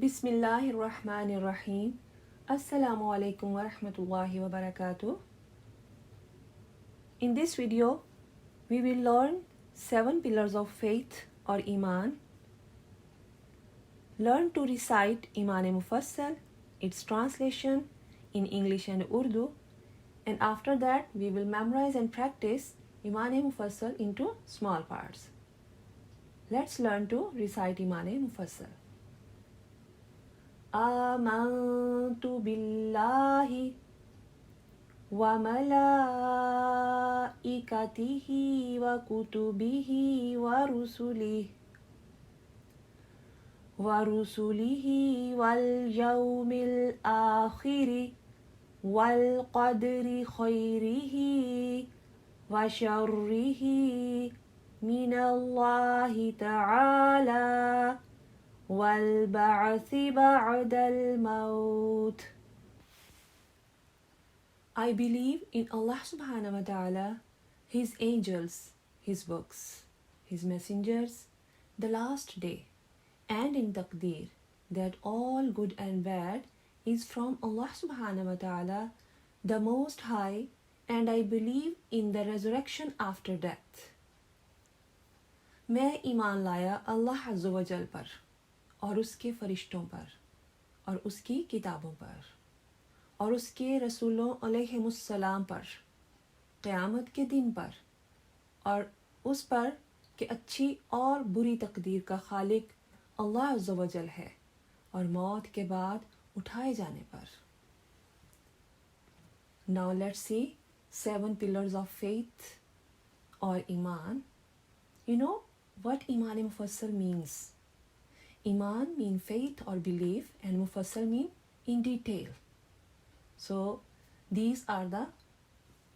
Bismillahirrahmanirrahim. Assalamu alaikum wa rahmatullahi wa barakatuh. In this video, we will learn 7 pillars of faith or Iman. Learn to recite ImaneMufassal, its translation in English and Urdu. And after that, we will memorize and practice ImaneMufassal into small parts. Let's learn to recite ImaneMufassal. Amantu billahi wa malaikatihi wa kutubihi wa rusulihi wal yawmil akhiri wal qadri khairihi wa sharrihi minallahi ta'ala وَالْبَعْثِ بَعْدَ الْمَوْتِ. I believe in Allah subhanahu wa ta'ala, His angels, His books, His messengers, the last day, and in Taqdeer, that all good and bad is from Allah subhanahu wa ta'ala, the Most High, and I believe in the resurrection after death. मैं ईमान लाया अल्लाह अज़्ज़ा व जल पर और उसके फ़रिश्तों पर और उसकी किताबों पर और उसके रसूलों अलैहिमुस्सलाम पर, क़यामत के दिन पर, और उस पर कि अच्छी और बुरी तकदीर का खालिक अल्लाह अज़्ज़ा व जल है, और मौत के बाद उठाए जाने पर. Now let's see 7 pillars of faith or Iman. You know what ImaneMufassal means? Iman mean faith or belief, and Mufassal mean in detail. So these are the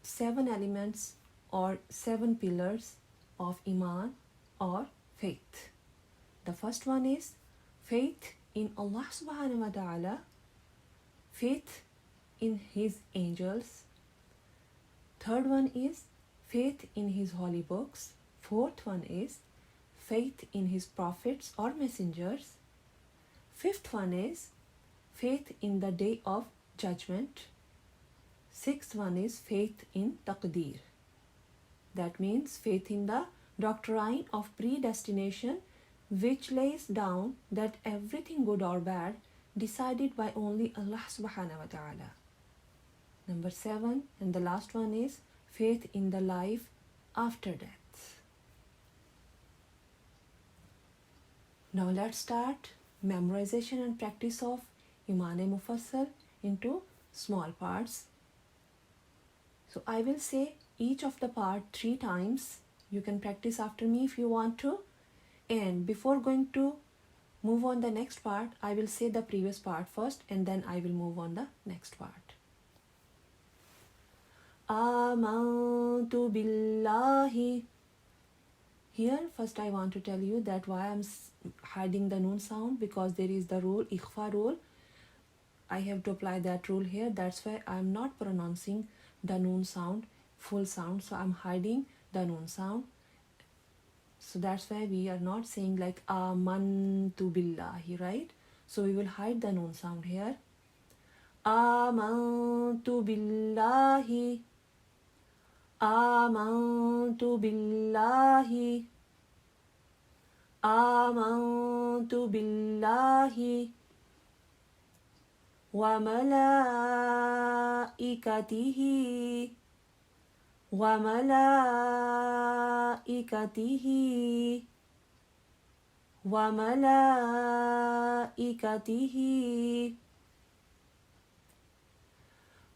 7 elements or 7 pillars of Iman or faith. The first one is faith in Allah subhanahu wa ta'ala, faith in His angels. Third one is faith in His holy books. Fourth one is faith in His prophets or messengers. Fifth one is faith in the day of judgment. Sixth one is faith in taqdeer. That means faith in the doctrine of predestination, which lays down that everything good or bad decided by only Allah subhanahu wa ta'ala. Number 7 and the last one is faith in the life after death. Now let's start memorization and practice of ImaneMufassal into small parts. So I will say each of the part 3 times. You can practice after me if you want to. And before going to move on the next part, I will say the previous part first and then I will move on the next part. Amantu billahi. Here first I want to tell you that why I'm hiding the noon sound, because there is the rule, ikhfa rule. I have to apply that rule here. That's why I'm not pronouncing the noon sound, full sound. So I'm hiding the noon sound. So that's why we are not saying like amantu billahi, right? So we will hide the noon sound here. Amantu billahi. Amantu billahi. Amantu billahi wa malaikatihi wa malaikatihi wa malaikatihi.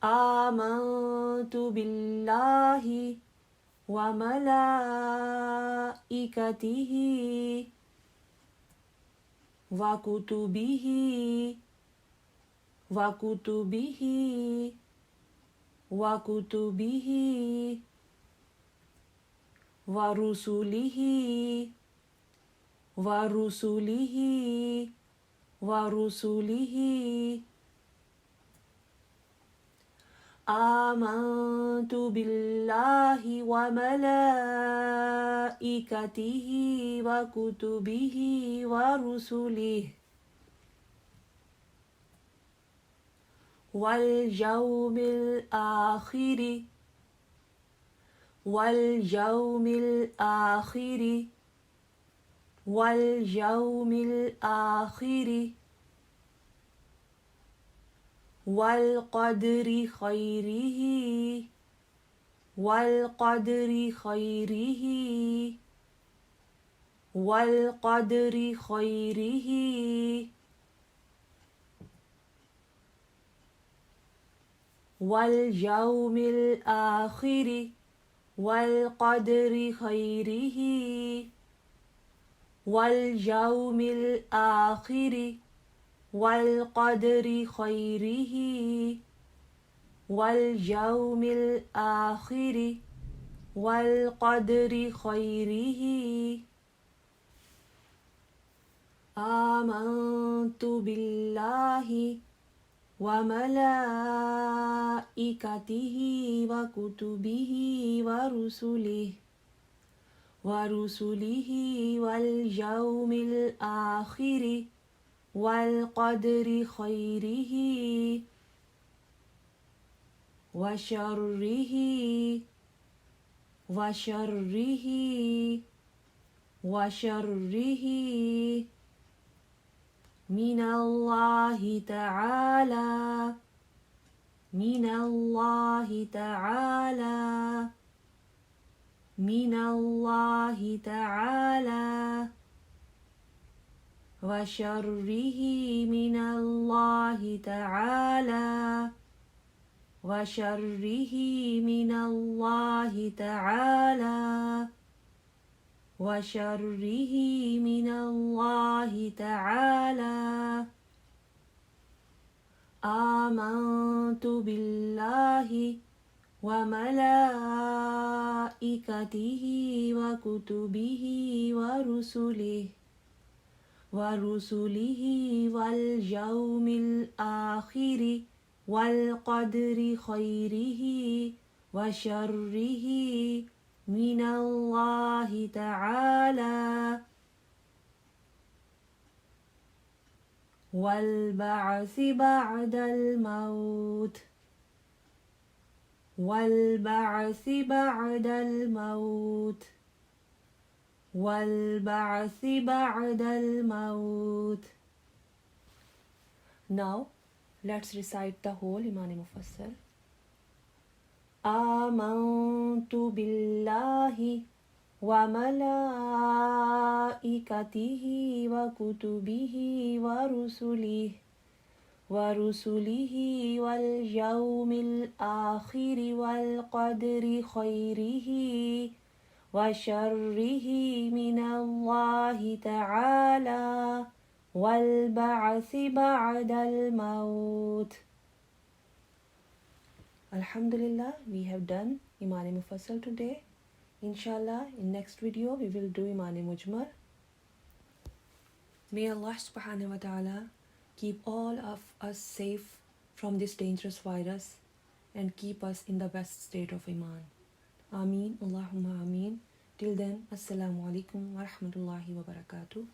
Amantu billahi wa malaikatihi wa kutubihi wa kutubihi wa kutubihi wa rusulihi wa rusulihi wa rusulihi. Amantu billahi wa malaikatihi wa kutubihi wa rusulihi. واليوم الآخر واليوم الآخر واليوم الآخر والقدر خيره والقدر خيره والقدر خيره واليوم الآخر والقدر خيره واليوم الآخر والقدر خيره واليوم الآخر والقدر خيره آمنت بالله وملائكته وكتبه ورسله واليوم الآخر والقدر خيره وشره من الله تعالى من الله تعالى من الله تعالى وشره من الله تعالى وشره من الله تعالى وشره من الله تعالى آمنت بالله وملائكته وكتبه ورسله واليوم الآخر والقدر خيره وشره من الله تعالى والبعث بعد الموت والبعث بعد الموت والبعث بعد الموت. Now let's recite the whole ImaneMufassal. آمنت بالله وملائكته وكتبه ورسله واليوم الآخر والقدر خيره وشره من الله تعالى والبعث بعد الموت. Alhamdulillah, we have done ImaneMufassal today. Inshallah, in next video we will do ImaneMujmal. May Allah subhanahu wa ta'ala keep all of us safe from this dangerous virus and keep us in the best state of Iman. Ameen, Allahumma ameen. Till then, Assalamu alaikum wa rahmatullahi wa barakatuh.